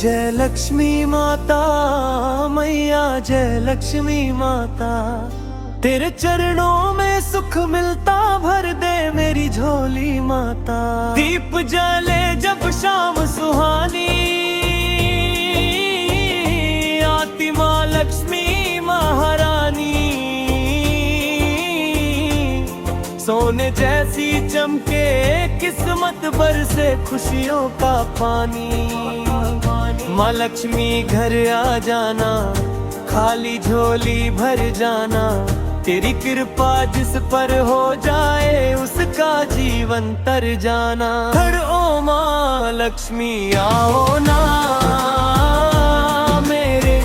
जय लक्ष्मी माता मैया, जय लक्ष्मी माता। तेरे चरणों में सुख मिलता, भर दे मेरी झोली माता। दीप जले जब शाम सुहानी, आती माँ लक्ष्मी महारानी। सोने जैसी चमके किस्मत, बरसे खुशियों का पानी। माँ लक्ष्मी घर आ जाना, खाली झोली भर जाना। तेरी कृपा जिस पर हो जाए, उसका जीवन तर जाना। घर ओ माँ लक्ष्मी आओ ना, मेरे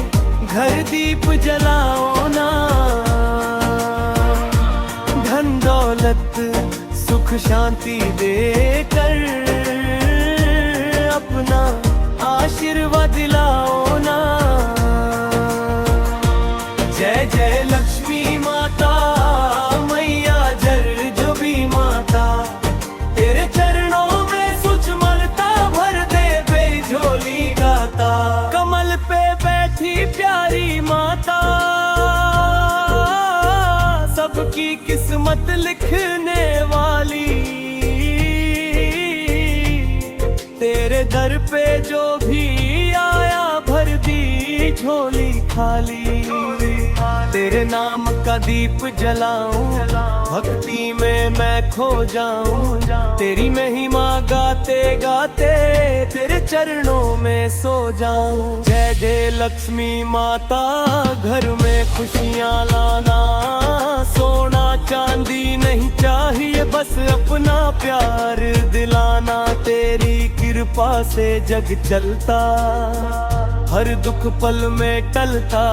घर दीप जलाओ ना। धन दौलत सुख शांति देकर, अपना आशीर्वाद दिलाओ ना। जय जय लक्ष्मी माता मैया, जर जो भी माता। तेरे चरणों में सुच मलता, भर दे मेरी झोली गाता। कमल पे बैठी प्यारी माता, सबकी किस्मत लिखने वाली। तेरे दर पे जो भी आया, भर दी झोली खाली। तेरे नाम का दीप जलाऊं, भक्ति में मैं खो जाऊं। तेरी महिमा गाते गाते, तेरे चरणों में सो जाऊं। जय जय लक्ष्मी माता, घर में खुशियाँ लाना। सोना चांदी नहीं चाहिए, बस अपना प्यार दिलाना। तेरी कृपा से जग चलता, हर दुख पल में टलता।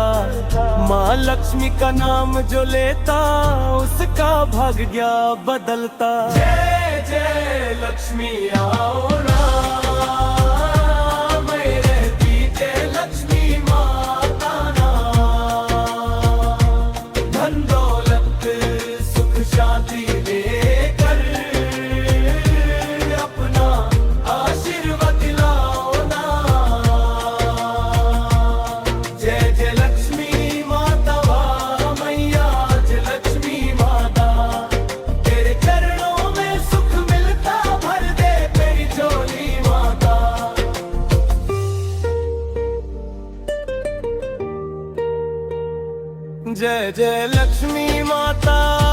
माँ लक्ष्मी का नाम जो लेता, उसका भाग्य बदलता। जय जय लक्ष्मी आओ ना, मैं रहती जय लक्ष्मी माता ना। धन दौलत सुख शांति देकर, अपना आशीर्वाद दिलाओ ना। जय जय लक्ष्मी माता मैया, जय लक्ष्मी माता। तेरे चरणों में सुख मिलता, भर दे मेरी झोली माता। जय जय लक्ष्मी माता।